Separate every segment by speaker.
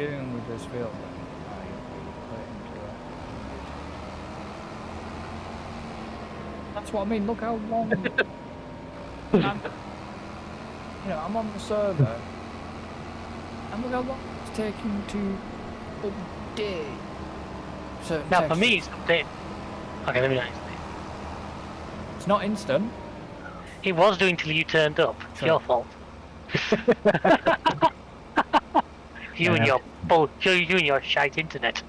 Speaker 1: doing with this field? That's what I mean. Look how long. I'm on the server, and look how long it's taking to update certain
Speaker 2: Now,
Speaker 1: textures.
Speaker 2: for me, it's updated. Okay, let me know.
Speaker 1: It's not instant.
Speaker 2: It was doing till you turned up. It's
Speaker 1: Sure.
Speaker 2: your fault. You and your shite internet.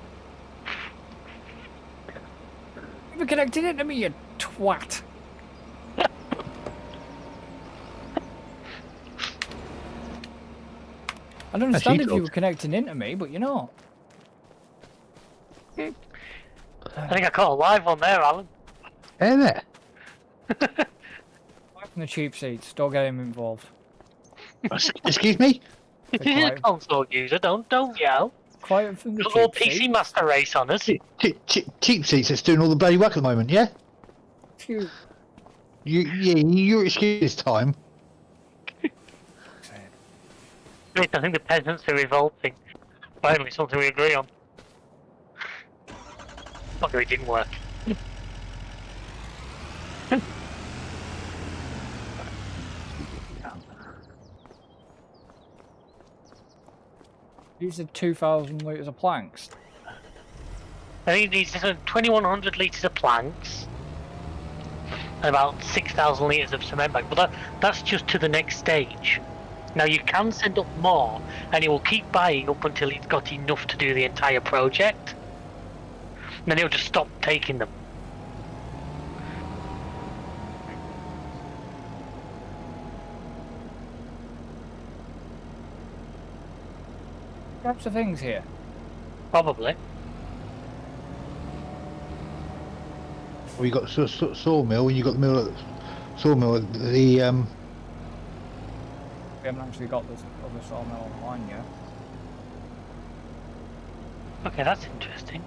Speaker 1: You were connected into me, you twat. I'd understand if you were connecting into me, but you're not.
Speaker 2: I think I caught a live one there, Alan.
Speaker 3: Hey there.
Speaker 1: From the cheap seats, don't get him involved.
Speaker 3: Excuse me?
Speaker 2: This is a console user, don't yell.
Speaker 1: Quiet from the
Speaker 2: Got all
Speaker 1: cheap
Speaker 2: PC
Speaker 1: seats.
Speaker 2: Master Race on us.
Speaker 3: Cheap seats that's doing all the bloody work at the moment, yeah?
Speaker 1: Phew.
Speaker 3: You're excused this time.
Speaker 2: I think the peasants are revolting. Finally, something we agree on. Fucker, it didn't work.
Speaker 1: These are 2,000 litres of planks.
Speaker 2: I think these are 2,100 litres of planks and about 6,000 litres of cement bag, but that's just to the next stage. Now you can send up more, and it will keep buying up until it's got enough to do the entire project. Then he'll just stop taking them.
Speaker 1: Types of things here.
Speaker 2: Probably.
Speaker 3: Well, you got sawmill, and you got the mill at sawmill at the
Speaker 1: We haven't actually got this other sawmill online yet.
Speaker 2: Okay, that's interesting.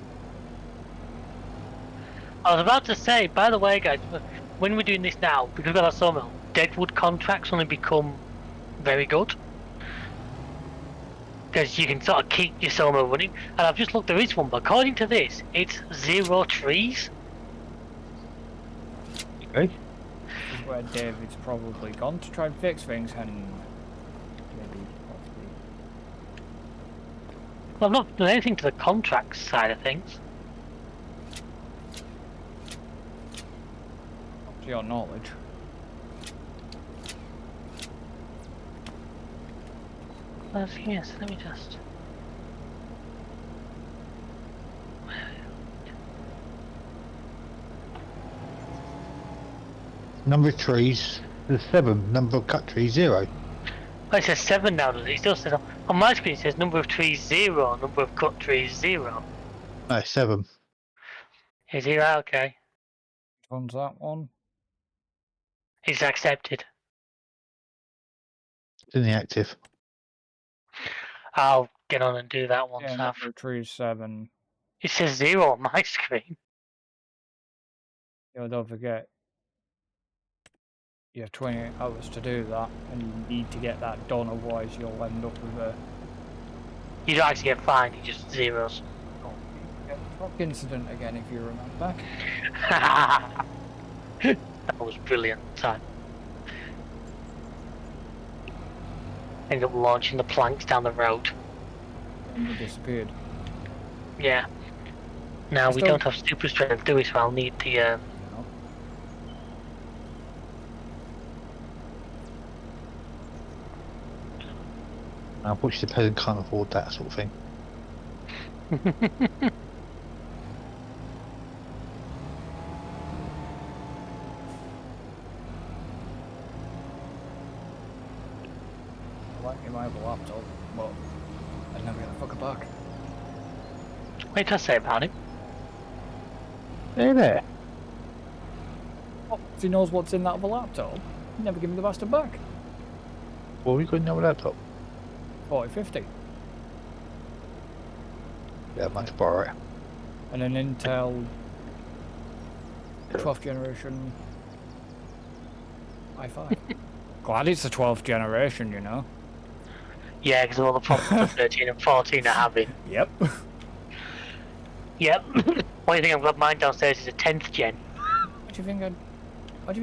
Speaker 2: I was about to say, by the way, guys, when we're doing this now, because we've got our sawmill, deadwood contracts only become very good. Because you can sort of keep your sawmill running. And I've just looked, there is one, but according to this, it's 0 trees.
Speaker 3: Okay.
Speaker 1: This is where David's probably gone to try and fix things, and maybe, possibly.
Speaker 2: Well, I've not done anything to the contracts side of things.
Speaker 1: Up to your knowledge.
Speaker 2: Yes, let me just...
Speaker 3: Number of trees, there's 7. Number of cut trees, 0.
Speaker 2: Oh, it says 7 now, does it? It still says... On my screen it says number of trees 0, number of cut trees 0.
Speaker 3: No, 7.
Speaker 2: Is he right? Okay.
Speaker 1: Which one's that one?
Speaker 2: It's accepted.
Speaker 3: It's in the active.
Speaker 2: I'll get on and do that one.
Speaker 1: Yeah, number of trees 7.
Speaker 2: It says 0 on my screen.
Speaker 1: Yeah, don't forget. You have 28 hours to do that, and you need to get that done, otherwise you'll end up with a...
Speaker 2: You don't actually get fined, you just zeros.
Speaker 1: Truck incident again, if you remember.
Speaker 2: That was brilliant time. Ended up launching the planks down the road.
Speaker 1: And they disappeared.
Speaker 2: Yeah. Now we don't have super strength to do it, so I'll need the...
Speaker 3: Unfortunately, the peasant can't afford that sort of thing.
Speaker 1: I like you might have a laptop, but I'd never get a fucker back.
Speaker 2: What did I say about it?
Speaker 3: Hey there.
Speaker 1: Oh, if he knows what's in that other laptop, he'd never give me the bastard back.
Speaker 3: Well, we got another laptop.
Speaker 1: 4050.
Speaker 3: Yeah, I might borrow it.
Speaker 1: And an Intel 12th generation i5. Glad it's the 12th generation, you know.
Speaker 2: Yeah, because of all the problems the 13 and 14 are having.
Speaker 1: Yep.
Speaker 2: Yep. Why do you think I've got mine downstairs is a 10th gen?
Speaker 1: What do you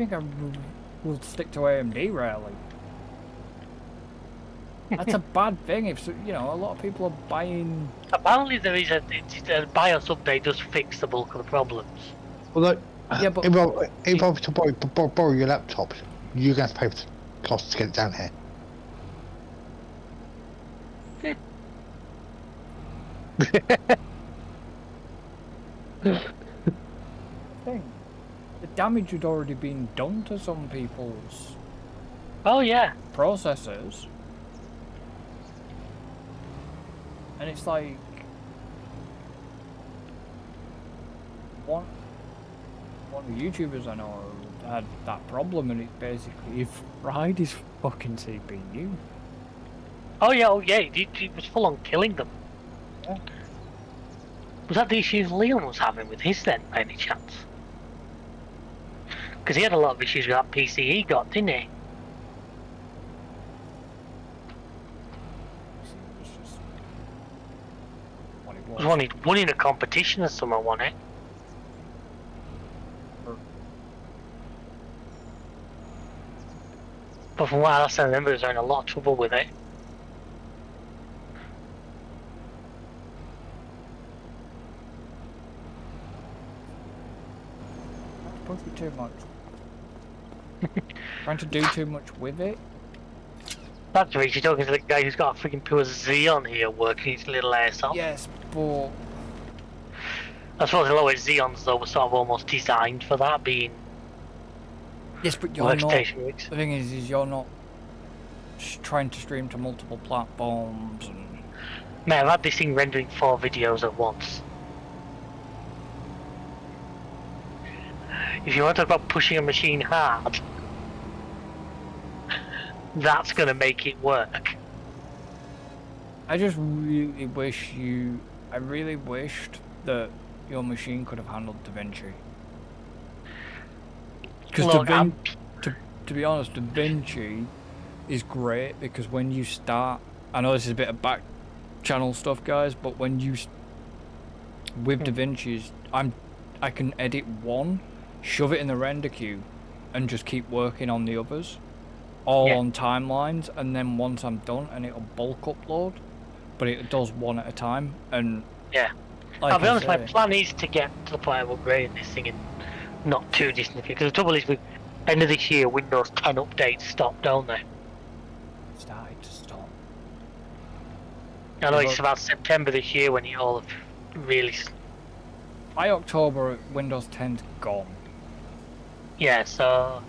Speaker 1: think I will stick to AMD rarely? That's a bad thing. If you know, a lot of people are buying.
Speaker 2: Apparently there is a BIOS update does fix the bulk of the problems.
Speaker 3: Well, look,
Speaker 1: Yeah, but
Speaker 3: if I was to borrow your laptop, you're going to pay for the cost to get it down here.
Speaker 1: thing, the damage had already been done to some people's
Speaker 2: Oh yeah.
Speaker 1: processors, and it's like one of the YouTubers I know had that problem, and it basically fried his fucking CPU.
Speaker 2: Oh yeah, he was full on killing them.
Speaker 1: Yeah.
Speaker 2: Was that the issues Leon was having with his then, by any chance? Because he had a lot of issues with that PC he got, didn't he?
Speaker 1: It was just what it was.
Speaker 2: Was winning a competition or something, wasn't it? But from what else I remember, he was having a lot of trouble with it.
Speaker 1: Push it too much. Trying to do too much with it.
Speaker 2: That's right, you're talking to the guy who's got a freaking pure Xeon here working his little ass off.
Speaker 1: Yes, but
Speaker 2: I suppose a lot of Xeons though were sort of almost designed for that, being
Speaker 1: yes, but you're not.
Speaker 2: workstation rigs.
Speaker 1: The thing is you're not trying to stream to multiple platforms and.
Speaker 2: Man, I've had this thing rendering 4 videos at once. If you want to talk about pushing a machine hard, that's going to make it work.
Speaker 1: I just really wish I really wished that your machine could have handled DaVinci. Because to be honest, DaVinci is great because when you start, I know this is a bit of back channel stuff, guys, but when you with DaVinci's, I can edit one, shove it in the render queue, and just keep working on the others, all on timelines, and then once I'm done, and it'll bulk upload, but it does one at a time, and
Speaker 2: yeah.
Speaker 1: like
Speaker 2: I'll be honest, my plan is to get to the point of upgrading this thing in not too distant future, because the trouble is with end of this year, Windows 10 updates stop, don't they?
Speaker 1: started to stop.
Speaker 2: I know it's about September this year when it all really...
Speaker 1: By October, Windows 10's gone.
Speaker 2: Yeah, so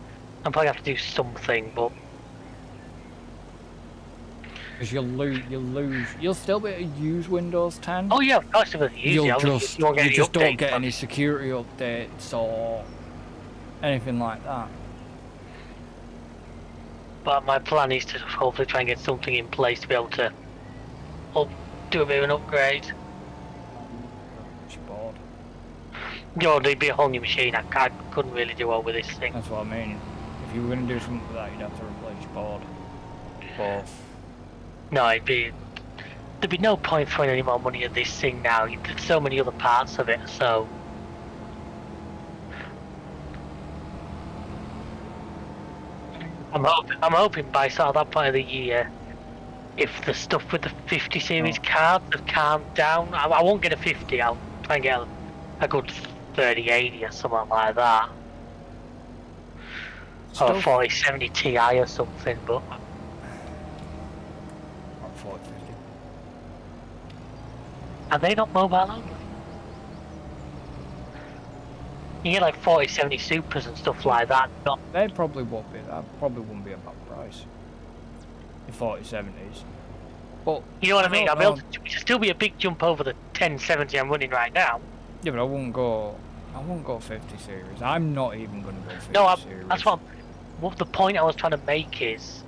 Speaker 2: I'm probably have to do something, but
Speaker 1: Because you'll still be able to use Windows 10.
Speaker 2: oh yeah, of course, if it's easy.
Speaker 1: you
Speaker 2: You
Speaker 1: just
Speaker 2: won't get any
Speaker 1: don't
Speaker 2: updates,
Speaker 1: get
Speaker 2: but-
Speaker 1: any security updates or anything like that.
Speaker 2: But my plan is to hopefully try and get something in place to be able to do a bit of an upgrade.
Speaker 1: It's bored.
Speaker 2: You know, there'd be a whole new machine. I couldn't really do well with this thing.
Speaker 1: That's what I mean. If you were going to do something with that, you'd have to replace your board. But
Speaker 2: No, there'd be no point throwing any more money at this thing now. There's so many other parts of it, so... I'm hoping by sort of that point of the year, if the stuff with the 50 series cards have calmed down, I won't get a 50, I'll try and get a good 3080 or something like that. Or a 4070 Ti or something, but...
Speaker 1: or 4050.
Speaker 2: Are they not mobile only? You get like 4070 Supers and stuff like that, not...
Speaker 1: They probably won't be. That probably wouldn't be a bad price. The 4070s. But
Speaker 2: You know what I mean?
Speaker 1: don't
Speaker 2: I'll
Speaker 1: know.
Speaker 2: be able to, it'll still be a big jump over the 1070 I'm running right now.
Speaker 1: Yeah, but I won't go 50 series. I'm not even going to go 50
Speaker 2: No,
Speaker 1: series.
Speaker 2: that's what the point I was trying to make is,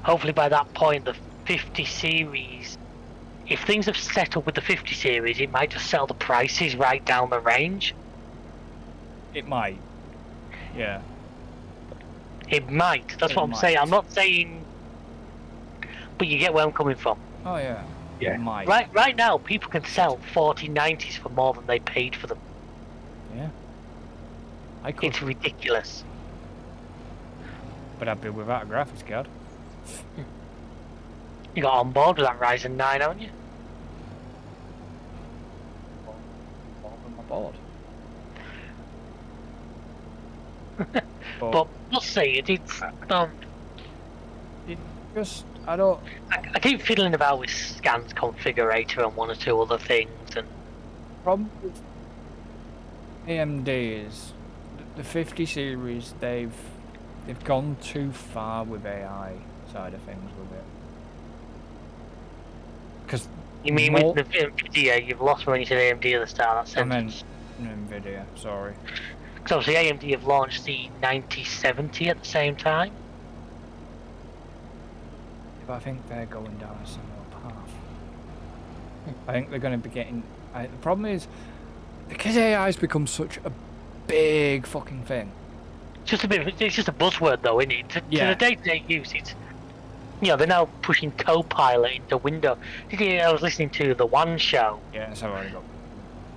Speaker 2: hopefully by that point the 50 series, if things have settled with the 50 series, it might just sell the prices right down the range.
Speaker 1: It might. Yeah.
Speaker 2: It might, that's
Speaker 1: It
Speaker 2: what I'm
Speaker 1: might.
Speaker 2: saying. I'm not saying, but you get where I'm coming from.
Speaker 1: Oh yeah.
Speaker 3: Yeah.
Speaker 1: Might.
Speaker 2: Right now, people can sell 4090s for more than they paid for them.
Speaker 1: Yeah. I could,
Speaker 2: It's ridiculous.
Speaker 1: but I'd be without a graphics card.
Speaker 2: You got on board with that Ryzen 9, haven't you?
Speaker 1: On my board.
Speaker 2: But we'll see. It's
Speaker 1: it just, I don't.
Speaker 2: I keep fiddling about with scans configurator and one or two other things, and
Speaker 1: Problem with AMD is the 50 series. They've gone too far with AI side of things with it. Because
Speaker 2: you mean with the NVIDIA, you've lost me when you said AMD at the start of that
Speaker 1: I meant
Speaker 2: sentence.
Speaker 1: NVIDIA. Sorry.
Speaker 2: Because obviously AMD have launched the 9070 at the same time.
Speaker 1: But I think they're going down a similar path. I think they're going to be getting. The problem is because AI has become such a big fucking thing.
Speaker 2: It's just a buzzword though, isn't it? To
Speaker 1: Yeah.
Speaker 2: the day-to-day use, it's, you know, they're now pushing Copilot into Windows. I was listening to the One Show.
Speaker 1: Yeah, so I've already got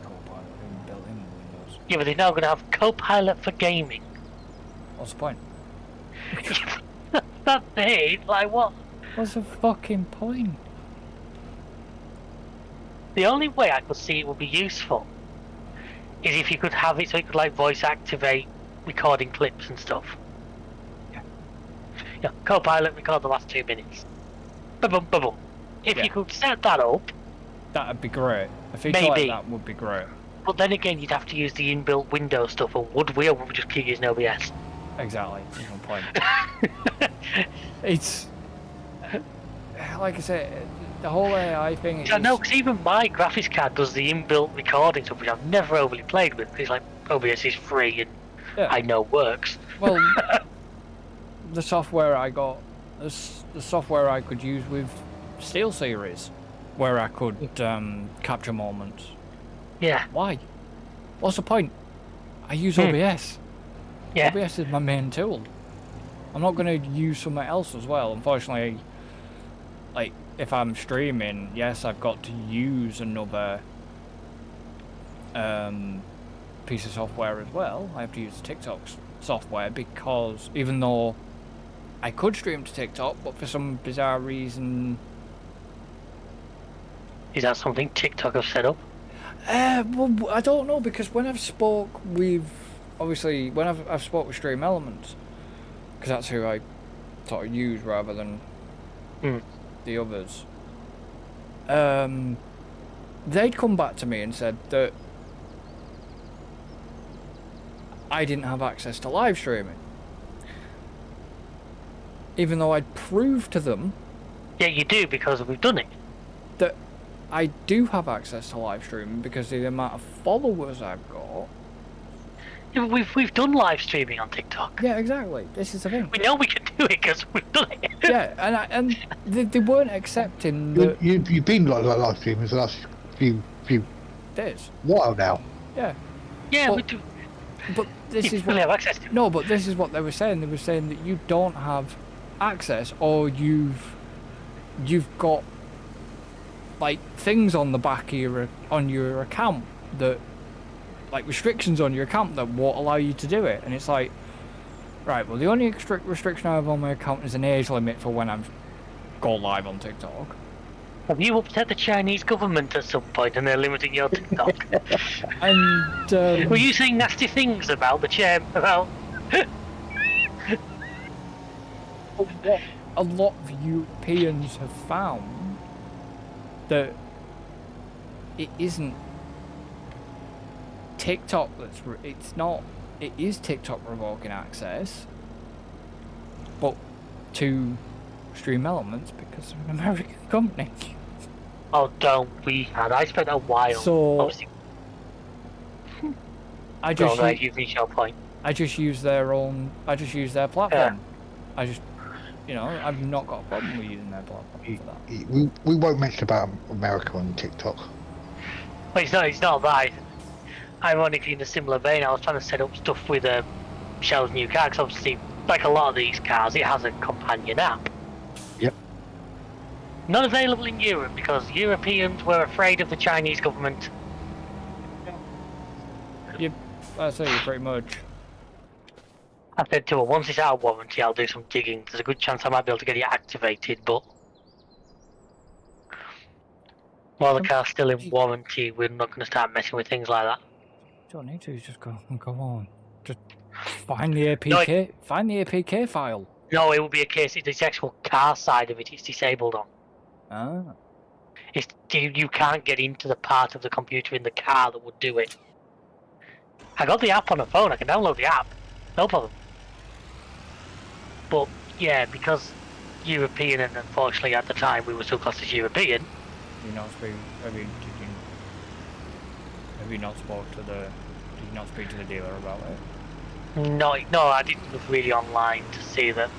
Speaker 1: Copilot built in Windows.
Speaker 2: Yeah, but they're now going to have Copilot for gaming.
Speaker 1: What's the point?
Speaker 2: That's it. Like what?
Speaker 1: What's the fucking point?
Speaker 2: The only way I could see it would be useful is if you could have it so it could like voice activate recording clips and stuff.
Speaker 1: Yeah.
Speaker 2: Yeah, Copilot record the last 2 minutes. Ba-boom, ba-boom. If
Speaker 1: Yeah.
Speaker 2: you could set that up,
Speaker 1: That'd be great. A feature like
Speaker 2: Maybe.
Speaker 1: that would be great.
Speaker 2: but then again you'd have to use the inbuilt Windows stuff, or would we just keep using OBS?
Speaker 1: Exactly. There's no point. It's like I said, the whole AI thing.
Speaker 2: I know, because even my graphics card does the inbuilt recording stuff, which I've never overly played with. It's like OBS is free and
Speaker 1: Yeah.
Speaker 2: I know works.
Speaker 1: Well, the software I got, the software I could use with SteelSeries, where I could capture moments.
Speaker 2: Yeah,
Speaker 1: Why? What's the point? I use OBS.
Speaker 2: yeah.
Speaker 1: OBS is my main tool. I'm not going to use something else as well. Unfortunately, like if I'm streaming, yes, I've got to use another piece of software as well. I have to use TikTok's software because even though I could stream to TikTok, but for some bizarre reason,
Speaker 2: Is that something TikTok have set up?
Speaker 1: well, I don't know because when I've spoke with, obviously, when I've spoke with Stream Elements, because that's who I sort of use rather than the others. They'd come back to me and said that I didn't have access to live streaming, even though I'd proved to them
Speaker 2: Yeah, you do, because we've done it.
Speaker 1: that I do have access to live streaming because of the amount of followers I've got.
Speaker 2: Yeah, but we've done live streaming on TikTok.
Speaker 1: Yeah, exactly. This is the thing.
Speaker 2: We know we can do it because we've done it.
Speaker 1: Yeah, and they weren't accepting that
Speaker 3: You've been like live streaming for the last few
Speaker 1: this.
Speaker 3: while now.
Speaker 1: Yeah,
Speaker 2: Yeah,
Speaker 1: Well,
Speaker 2: we do.
Speaker 1: but this
Speaker 2: You
Speaker 1: is
Speaker 2: really
Speaker 1: what
Speaker 2: have access to it.
Speaker 1: no, but this is what they were saying. They were saying that you don't have access, or you've got like things on the back of your account that like restrictions on your account that won't allow you to do it. And it's like, right, well, the only restriction I have on my account is an age limit for when I'm go live on TikTok.
Speaker 2: Have you upset the Chinese government at some point and they're limiting your TikTok?
Speaker 1: And
Speaker 2: Were you saying nasty things about the chair? About
Speaker 1: what a lot of Europeans have found that it isn't TikTok it's not, it is TikTok revoking access, but to Stream Elements because they're an American company.
Speaker 2: oh, don't we had? I spent a while.
Speaker 1: So
Speaker 2: Obviously,
Speaker 1: I
Speaker 2: go
Speaker 1: just
Speaker 2: on, right, you reach your point.
Speaker 1: I just use their platform. I just, you know, I've not got a problem with using their platform for that.
Speaker 3: We won't mention about America on TikTok.
Speaker 2: Well, it's not right. Ironically, in a similar vein, I was trying to set up stuff with Shell's new car, because obviously, like a lot of these cars, it has a companion app.
Speaker 3: Yep.
Speaker 2: Not available in Europe because Europeans were afraid of the Chinese government.
Speaker 1: I say you pretty much.
Speaker 2: I said to her, once it's out of warranty, I'll do some digging. There's a good chance I might be able to get it activated, but while the car's still in warranty, we're not going to start messing with things like that.
Speaker 1: You don't need to, just go on. Just find the APK. Find the APK file.
Speaker 2: No, it will be a case. It's the actual car side of it. It's disabled on.
Speaker 1: Ah.
Speaker 2: You can't get into the part of the computer in the car that would do it. I got the app on the phone. I can download the app. No problem. But yeah, because European, and unfortunately at the time we were still classed as European.
Speaker 1: Have you not spoke to the? Did you not speak to the dealer about it?
Speaker 2: No, I didn't look really online to see that.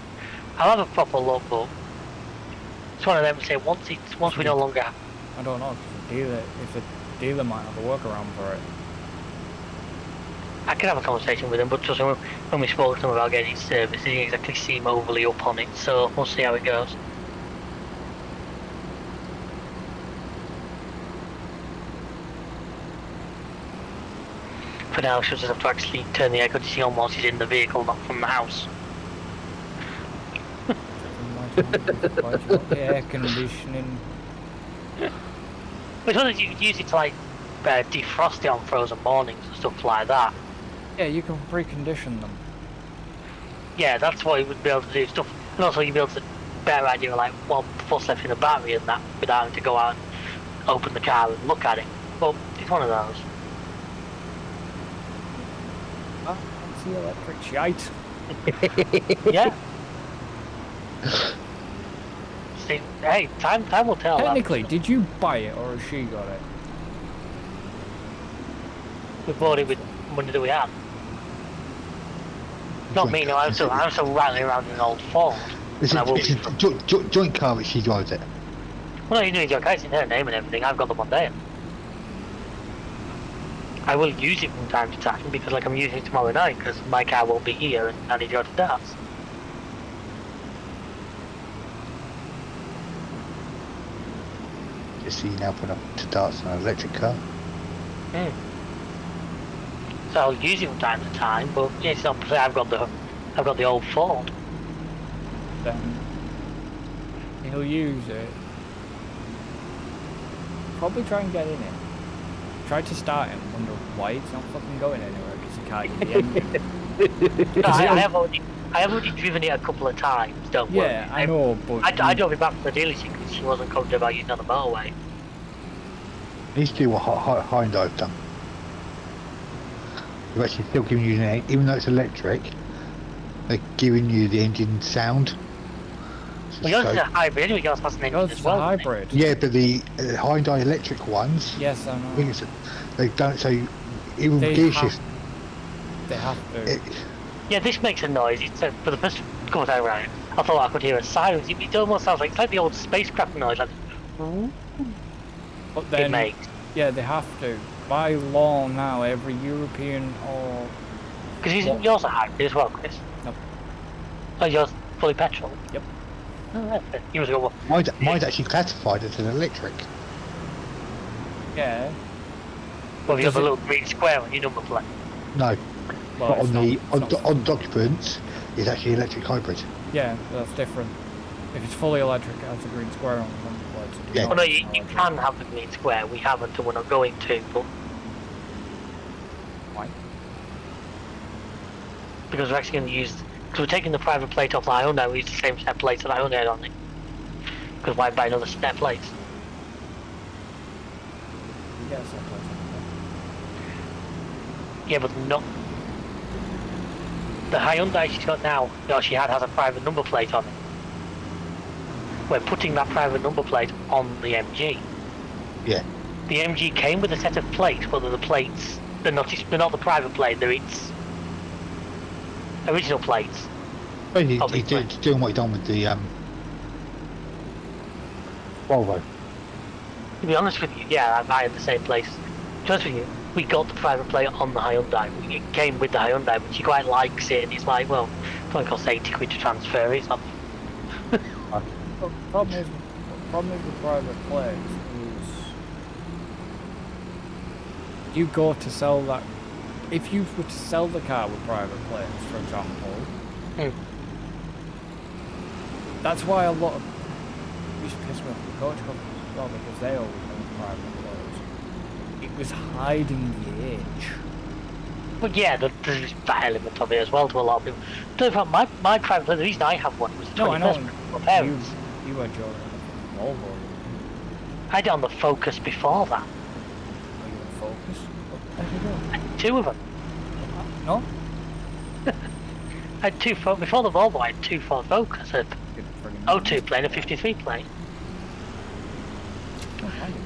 Speaker 2: I'll have a proper look, but it's one of them to say once we no longer.
Speaker 1: I don't know. If the dealer might have a workaround for it.
Speaker 2: I can have a conversation with him, but just when we spoke to him about getting it serviced, he didn't exactly seem overly up on it. So we'll see how it goes. For now, she'll just have to actually turn the air conditioning on whilst she's in the vehicle, not from the house.
Speaker 1: Air conditioning.
Speaker 2: But you could use it to like defrost it on frozen mornings and stuff like that.
Speaker 1: Yeah, you can precondition them.
Speaker 2: Yeah, that's what you would be able to do stuff, and also you'd be able to better idea of like what what's left in the battery and that without having to go out and open the car and look at it. But it's one of those.
Speaker 1: It's the electric shite.
Speaker 2: Yeah. See, hey, time will tell.
Speaker 1: Technically, did you buy it or has she got it?
Speaker 2: We bought it with money that we had. Not me, no. I'm still rattling around in an old Ford.
Speaker 3: It's a joint car which she drives it.
Speaker 2: Well, no, you're doing your guys in her name and everything. I've got them on there. I will use it from time to time because, like, I'm using it tomorrow night because my car won't be here and I need to go to darts.
Speaker 3: Just see you now put up to darts on an electric car.
Speaker 2: So I'll use it from time to time, but yeah, it's not. I've got the old Ford.
Speaker 1: Then he'll use it. Probably try and get in it. Try to start him. Wonder why it's not fucking going anywhere because he can't get the engine.
Speaker 2: No, I have already driven it a couple of times. Don't worry.
Speaker 1: Yeah, I know, but
Speaker 2: I drove it back from the dealership because she wasn't confident about using it on the motorway.
Speaker 3: Needs to do what Hyundai have done. They're actually still giving you, even though it's electric, they're giving you the engine sound.
Speaker 2: Well, yours is a hybrid, anyway, yours has an engine
Speaker 1: yours
Speaker 2: as
Speaker 1: is
Speaker 2: well.
Speaker 1: a hybrid.
Speaker 3: Yeah, but the Hyundai electric ones,
Speaker 1: Yes, I
Speaker 3: I
Speaker 1: know.
Speaker 3: think they've done it so even gear shift.
Speaker 1: They have to.
Speaker 2: Yeah, this makes a noise. It's for the first couple of times around, I thought I could hear a siren. It almost sounds like it's like the old spacecraft noise. Like,
Speaker 1: But then,
Speaker 2: it makes.
Speaker 1: yeah, they have to. By law now, every European or...
Speaker 2: Because yours a hybrid as well, Chris?
Speaker 1: Nope.
Speaker 2: Oh, yours fully petrol?
Speaker 1: Yep.
Speaker 2: Oh, that's fair. Yours got what?
Speaker 3: Mine's actually classified as an electric.
Speaker 1: Yeah.
Speaker 2: Well, you have a little green square on your number plate.
Speaker 3: No,
Speaker 1: Well,
Speaker 3: but
Speaker 1: it's
Speaker 3: on documents, it's actually electric hybrid.
Speaker 1: Yeah, that's different. If it's fully electric, it has a green square on the number plate.
Speaker 3: Yeah.
Speaker 2: Oh no, you can have the green square. We haven't, and we're not going to. But
Speaker 1: Why?
Speaker 2: because we're actually going to use, because we're taking the private plate off the Hyundai, we use the same set plates that Hyundai had on it. Because why buy another set plates?
Speaker 1: Yeah, it's not close.
Speaker 2: Yeah, but not. The Hyundai she's got now, she has a private number plate on it. We're putting that private number plate on the MG.
Speaker 3: Yeah.
Speaker 2: The MG came with a set of plates, but the plates, they're not the private plate, they're its original plates.
Speaker 3: But he's doing what he done with the Volvo.
Speaker 2: To be honest with you, yeah, I had the same place. To be honest with you, we got the private plate on the Hyundai. It came with the Hyundai, but she quite likes it, and it's like, well, it only costs 80 quid to transfer it. It's not.
Speaker 1: Well, the problem is, problem with private planes is you go to sell that. If you were to sell the car with private planes, for example, that's why a lot of used to piss me off the coach companies as well, because they always went private planes. It was hiding the age.
Speaker 2: But yeah, there's that element of it as well to a lot of people. Don't know, my private plane, the reason I have one was the 21st for my parents.
Speaker 1: You had your Volvo.
Speaker 2: I had it on the Focus before that.
Speaker 1: Are you on Focus? What did you do?
Speaker 2: I had 2 of them.
Speaker 1: No?
Speaker 2: I had 2 before the Volvo. I had 2 Ford Focus, a 02 plane, a 53 plane.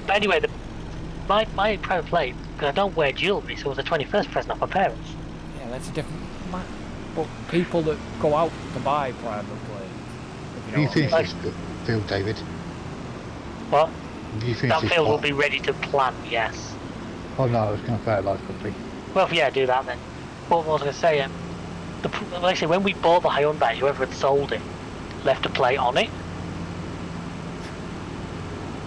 Speaker 2: But anyway, my private plane, because I don't wear jewellery, so it was a 21st present off my parents.
Speaker 1: Yeah, that's a different. But people that go out to buy private planes.
Speaker 3: Have you finished this field, David?
Speaker 2: What?
Speaker 3: Have you finished
Speaker 2: That
Speaker 3: this
Speaker 2: field will
Speaker 3: part?
Speaker 2: be ready to plan, yes.
Speaker 3: Oh no, I was going to fertilise quickly.
Speaker 2: Well, yeah, do that then. But what I was going to say, like I say, when we bought the Hyundai, whoever had sold it left a plate on it.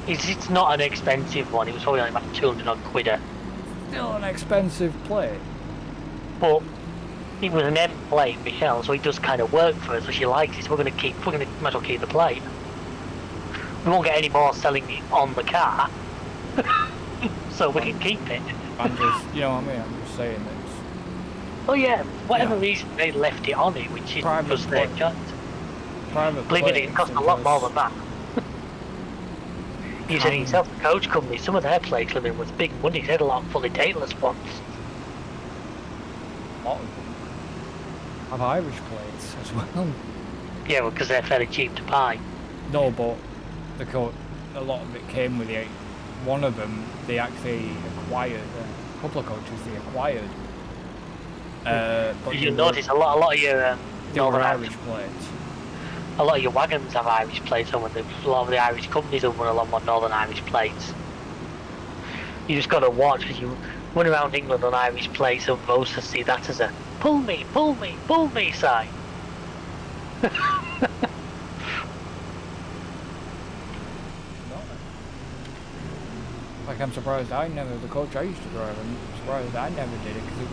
Speaker 2: It's not an expensive one. It was probably only about 200 odd quid.
Speaker 1: Still an expensive plate.
Speaker 2: But it was an M plate, Michelle, so it does kind of work for us. So she likes it. So might as well keep the plate. We won't get any more selling it on the car, so we can keep it.
Speaker 1: I'm just, you know what I mean? I'm just saying that.
Speaker 2: Oh yeah, whatever reason they left it on it, which is because their choice. Believe me, it cost a lot more than that. You said it yourself, the coach company, some of their plates living was big money. They had a lot of fully dateless ones.
Speaker 1: A lot of them have Irish plates as well.
Speaker 2: Yeah, well, because they're fairly cheap to buy.
Speaker 1: No, but a lot of it came with the. One of them, they actually acquired. A couple of coaches they acquired. But
Speaker 2: you notice a lot of your Northern
Speaker 1: Irish plates.
Speaker 2: A lot of your wagons have Irish plates on them. A lot of the Irish companies have run a lot more Northern Irish plates. You just got to watch because you run around England on Irish plates and most to see that as a pull me, pull me, pull me sign.
Speaker 1: Like I'm surprised the coach I used to drive, I'm surprised I never did it because it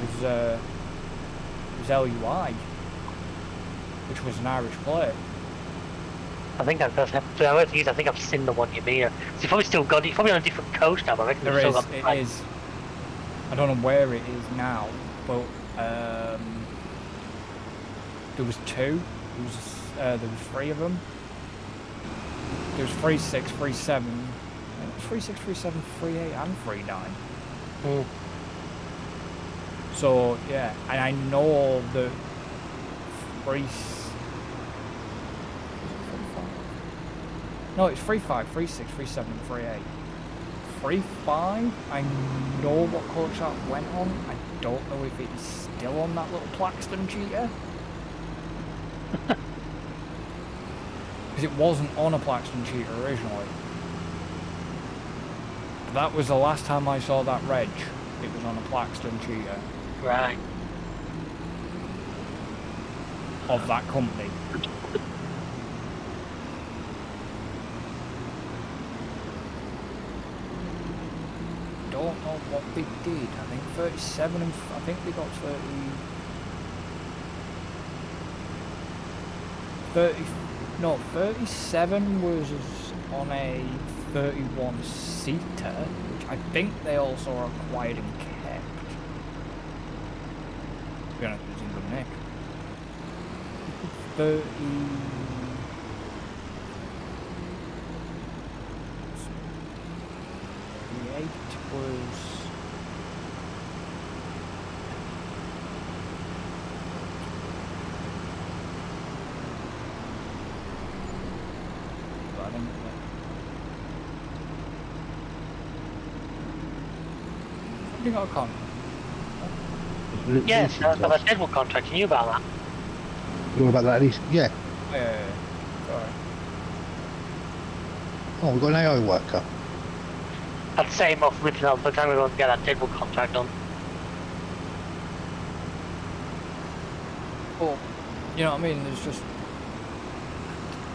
Speaker 1: was LUI, which was an Irish plate.
Speaker 2: I think I think I've seen the one you mean. You've probably still got it. It's probably on a different coast now, but I reckon
Speaker 1: There
Speaker 2: still
Speaker 1: is,
Speaker 2: got the plate.
Speaker 1: it is. I don't know where it is now, but there was 2. There was 3 of them. There was 36, 37. 36, 37, 38, and 39. So yeah, and I know the 35, 36, 37, 38. 35, I know what coach that went on. I don't know if it's still on that little Plaxton cheater. Because it wasn't on a Plaxton cheater originally. That was the last time I saw that reg. It was on a Plaxton cheater.
Speaker 2: Right.
Speaker 1: Of that company. Don't know what they did. I think 37 and I think they got 37 was on a 31 seater, which I think they also acquired and kept. To be honest, it was in good nick. 38 was. You got a contract?
Speaker 2: Yes, I've had a Deadwood contract. You knew about that?
Speaker 3: You know about that at least? Yeah.
Speaker 1: Yeah. Sorry.
Speaker 3: Oh, we've got an AI worker.
Speaker 2: I'd set him off ripping out by the time we want to get that Deadwood contract done.
Speaker 1: Well, you know what I mean? There's just.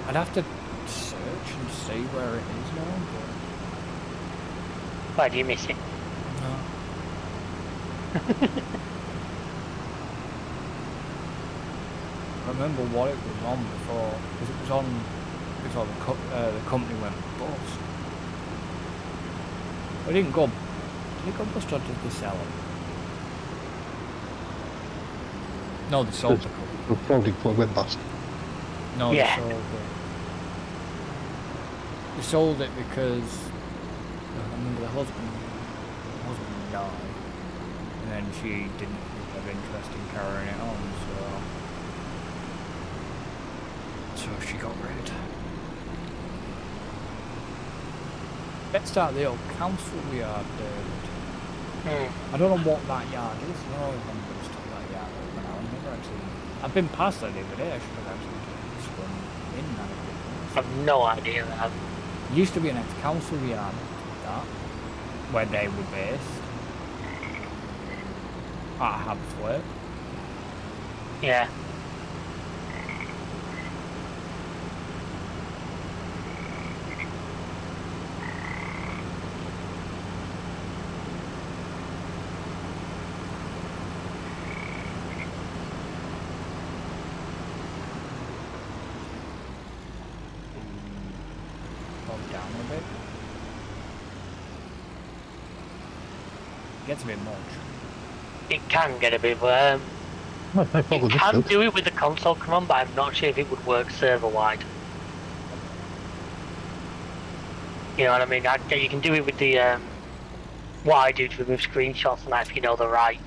Speaker 1: I'd have to search can see where it is now,
Speaker 2: Why do you miss it?
Speaker 1: but no. I remember what it was on before, because it was on before the company went bust. It didn't go. Did it go bust or did they sell it? No, they sold the company.
Speaker 3: The probably went bust.
Speaker 1: No,
Speaker 2: Yeah.
Speaker 1: they sold it. They sold it because I remember the husband died, and then she didn't have interest in carrying it on, so she got rid. Let's start the old council yard, David. I don't know what that yard is. I don't know if I'm going to stop that yard open now. I've never actually. I've been past that the other day. I should have actually swum in that.
Speaker 2: I've no idea.
Speaker 1: Used to be an ex-council yard, that, where they were based. At Habsworth.
Speaker 2: Yeah.
Speaker 1: Down a bit. Gets a bit much.
Speaker 2: It can get a bit, but
Speaker 3: No problem.
Speaker 2: you
Speaker 3: This
Speaker 2: can
Speaker 3: looks.
Speaker 2: do it with the console command, but I'm not sure if it would work server-wide. You know what I mean? You can do it with the, what I do to remove screenshots and that if you know the right.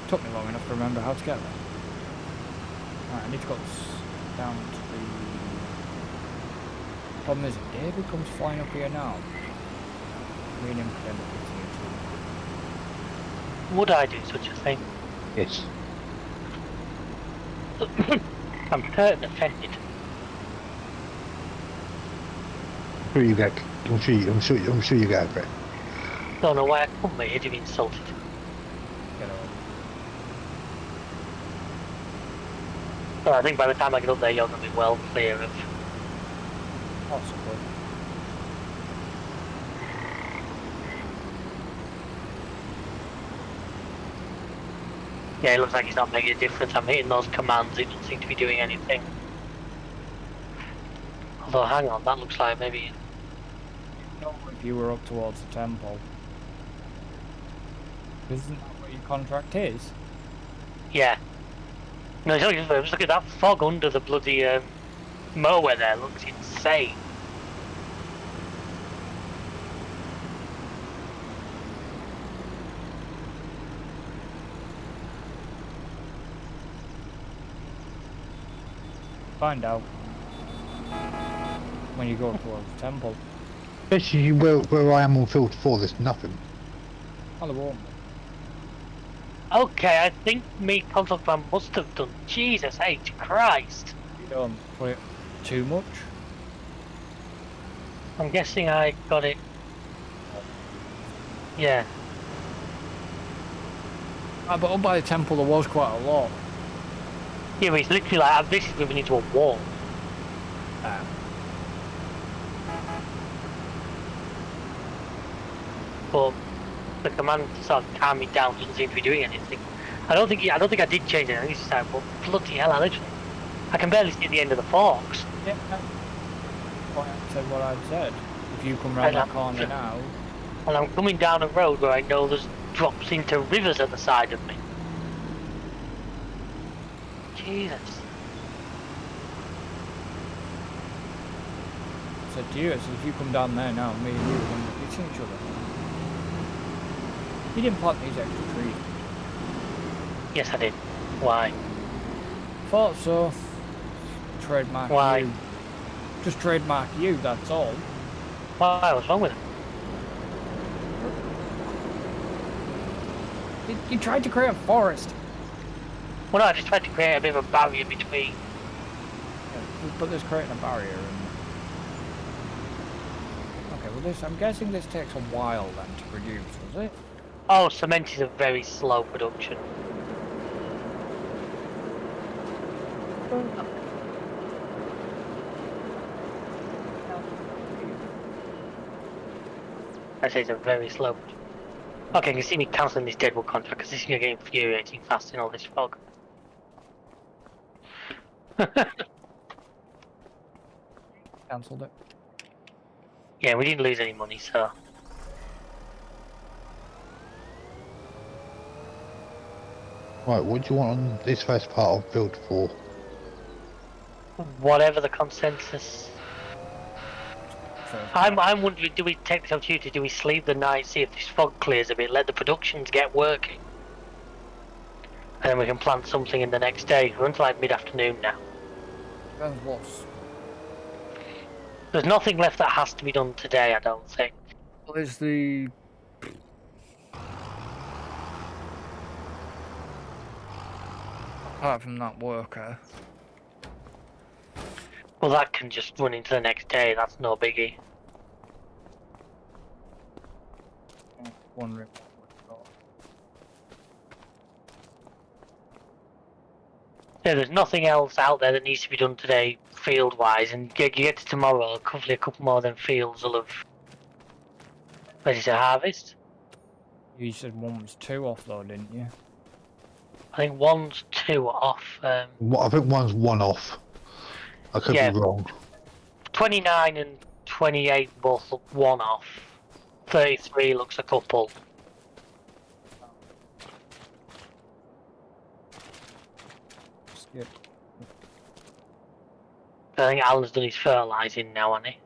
Speaker 1: Took me long enough to remember how to get there. Right, I need to go down to the... Problem is, if David comes flying up here now, me and him could end up hitting
Speaker 2: Would I do such a thing?
Speaker 3: Yes.
Speaker 2: I'm hurt and offended.
Speaker 3: I'm sure you get. I'm sure you get over it.
Speaker 2: Don't know why I couldn't make it to be insulted.
Speaker 1: get over.
Speaker 2: But I think by the time I get up there, you're going to be well clear of.
Speaker 1: Possibly.
Speaker 2: Yeah, it looks like it's not making a difference. I'm hitting those commands, it doesn't seem to be doing anything. Although, hang on, that looks like maybe.
Speaker 1: No, if you were up towards the temple. Isn't that where your contract is?
Speaker 2: Yeah. No, just look at that fog under the bloody motorway there, looks insane.
Speaker 1: Find out. When you go towards the temple.
Speaker 3: Especially where I am on field 4, there's nothing.
Speaker 1: Oh, there won't be.
Speaker 2: Okay, I think me console command must have done. Jesus H. Christ.
Speaker 1: You don't put it too much.
Speaker 2: I'm guessing I got it. Yeah.
Speaker 1: Ah, but up by the temple there was quite a lot.
Speaker 2: Yeah, but it's literally like, this is moving into a wall. But the command to sort of calm me down doesn't seem to be doing anything. I don't think I did change anything this time, but bloody hell, I can barely see the end of the forks.
Speaker 1: Yeah, I said what I'd said. If you come round that corner now,
Speaker 2: And I'm coming down a road where I know there's drops into rivers at the side of me. Jesus.
Speaker 1: I said to you, I said, if you come down there now, me and you are going to be hitting each other. You didn't plant these extra trees.
Speaker 2: Yes, I did. Why?
Speaker 1: Thought so. Trademark
Speaker 2: Why?
Speaker 1: you. Just trademark you, that's all.
Speaker 2: Why? What's wrong with it?
Speaker 1: You tried to create a forest.
Speaker 2: Well, no, I just tried to create a bit of a barrier between.
Speaker 1: Yeah, but there's creating a barrier. Okay, well this, I'm guessing this takes a while then to produce, was it?
Speaker 2: Oh, cement is a very slow production. I say it's a very slow production. Okay, you can see me cancelling this Deadwood contract because this is going to get infuriating fast in all this fog.
Speaker 1: Cancelled it.
Speaker 2: Yeah, we didn't lose any money, so.
Speaker 3: Right, what do you want on this first part of build 4?
Speaker 2: Whatever the consensus.
Speaker 1: First
Speaker 2: I'm wondering, do we take this opportunity, do we sleep the night, see if this fog clears a bit, let the productions get working? And then we can plant something in the next day. We're until like mid-afternoon now.
Speaker 1: depends what's.
Speaker 2: There's nothing left that has to be done today, I don't think.
Speaker 1: What is the. Apart from that worker.
Speaker 2: Well, that can just run into the next day, that's no biggie.
Speaker 1: I'm wondering what we've got.
Speaker 2: Yeah, there's nothing else out there that needs to be done today, field-wise, and you get to tomorrow, hopefully a couple more of them fields will have ready to harvest.
Speaker 1: You said one was 2 off though, didn't you?
Speaker 2: I think 1's 2 off.
Speaker 3: I think one's 1 off. I could
Speaker 2: Yeah.
Speaker 3: be wrong.
Speaker 2: 29 and 28 both look 1 off. 33 looks a couple.
Speaker 1: Skip.
Speaker 2: I think Alan's done his fertilising now, hasn't he?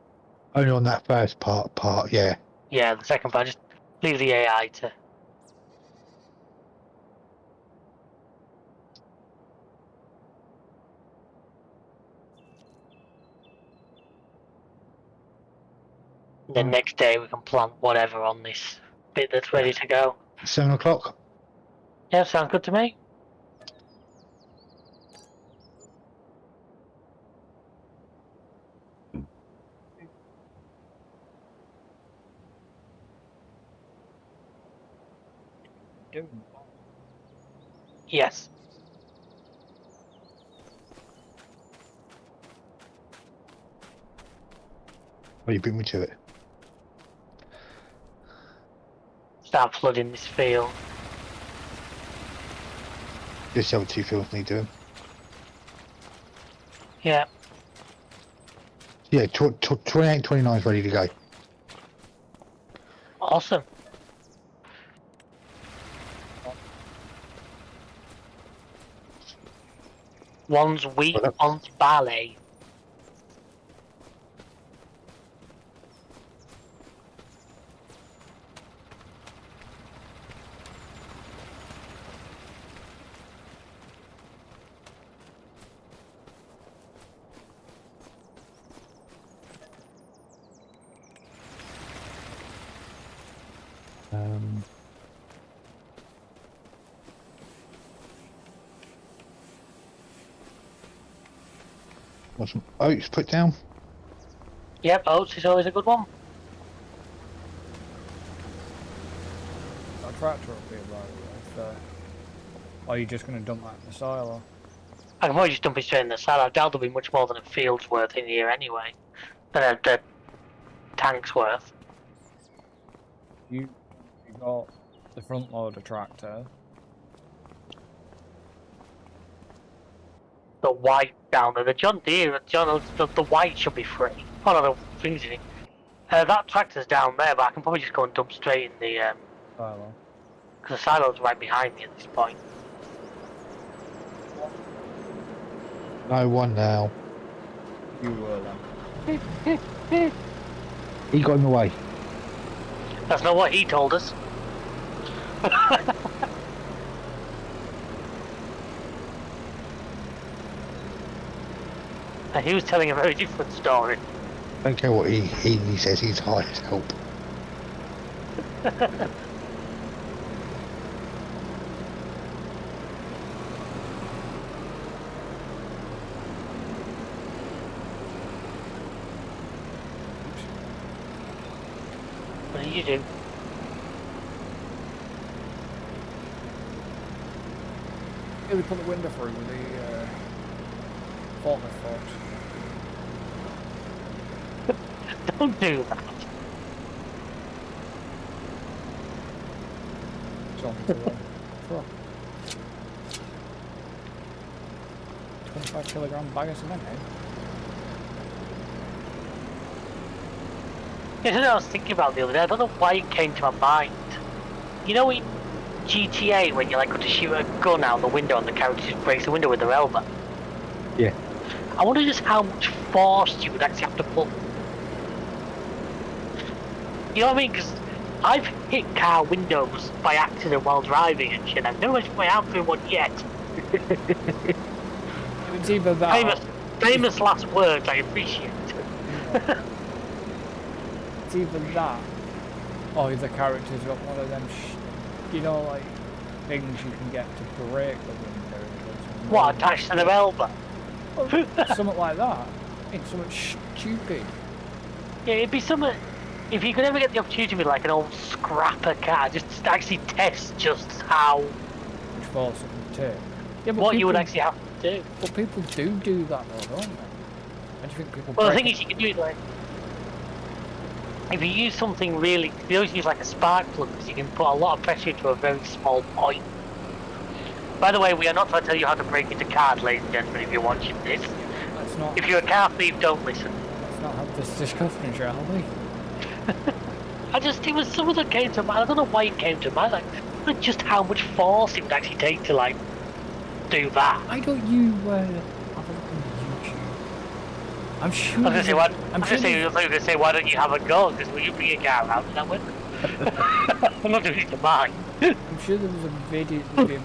Speaker 3: Only on that first part, yeah.
Speaker 2: Yeah, the second part, just leave the AI to. The next day we can plant whatever on this bit that's ready to go.
Speaker 3: 7 o'clock?
Speaker 2: Yeah, sounds good to me.
Speaker 1: Doing.
Speaker 2: Yes.
Speaker 3: Oh, you beat me to it.
Speaker 2: Start flooding this field.
Speaker 3: Just the other 2 fields need doing.
Speaker 2: Yeah.
Speaker 3: Yeah, 28, 29 is ready to go.
Speaker 2: Awesome. One's wheat,
Speaker 3: Well,
Speaker 2: one's barley.
Speaker 3: Want some oats put down?
Speaker 2: Yep, oats is always a good one.
Speaker 1: That tractor up here, by the way. Or are you just going to dump that in the silo?
Speaker 2: I can probably just dump it straight in the silo. I doubt there'll be much more than a field's worth in here anyway. Than a tank's worth.
Speaker 1: You got the front loader tractor.
Speaker 2: The white down there, the John Deere, the white should be free. Oh no, the things in it. That tractor's down there, but I can probably just go and dump straight in the
Speaker 1: Silo.
Speaker 2: because the silo's right behind me at this point.
Speaker 3: No one now.
Speaker 1: You were then.
Speaker 3: He got in the way.
Speaker 2: That's not what he told us. And he was telling a very different story.
Speaker 3: Don't care what he says, he's hired help.
Speaker 2: What do you do?
Speaker 1: Really put the window through with the forklift folks.
Speaker 2: Don't do that.
Speaker 1: Jump to the truck. 25-kilogram bag of cement, eh?
Speaker 2: This is what I was thinking about the other day. I don't know why it came to my mind. You know in GTA when you like go to shoot a gun out the window and the character just breaks the window with their elbow?
Speaker 3: Yeah.
Speaker 2: I wonder just how much force you would actually have to put. You know what I mean? Because I've hit car windows by accident while driving and shit. I've never actually put out through one yet.
Speaker 1: It's either that.
Speaker 2: Famous last words. I appreciate.
Speaker 1: It's either that, or the character's got one of them, you know, like things you can get to break the window.
Speaker 2: What, attached to their elbow?
Speaker 1: Something like that. It's something stupid.
Speaker 2: Yeah, it'd be something. If you could ever get the opportunity with like an old scrapper car, just to actually test just how.
Speaker 1: Which force it would take. Yeah, but
Speaker 2: What you would
Speaker 1: people-
Speaker 2: actually have to do.
Speaker 1: But people do that though, don't they? And do you think people
Speaker 2: Well, the
Speaker 1: break
Speaker 2: thing is, you can do it like. If you use something really, you always use like a spark plug because you can put a lot of pressure into a very small point. By the way, we are not trying to tell you how to break into cars, ladies and gentlemen, if you're watching this.
Speaker 1: Let's not,
Speaker 2: If you're a car thief, don't listen.
Speaker 1: let's not have this discussion, shall we?
Speaker 2: It was something that came to mind. I don't know why it came to mind. Like just how much force it would actually take to like do that.
Speaker 1: Why don't you have a look on YouTube? I'm sure.
Speaker 2: I was gonna say, what?
Speaker 1: I'm
Speaker 2: I
Speaker 1: sure.
Speaker 2: was gonna say, why don't you have a go? Because will you bring a car around and that way? I'm not doing it to mine.
Speaker 1: I'm sure there was a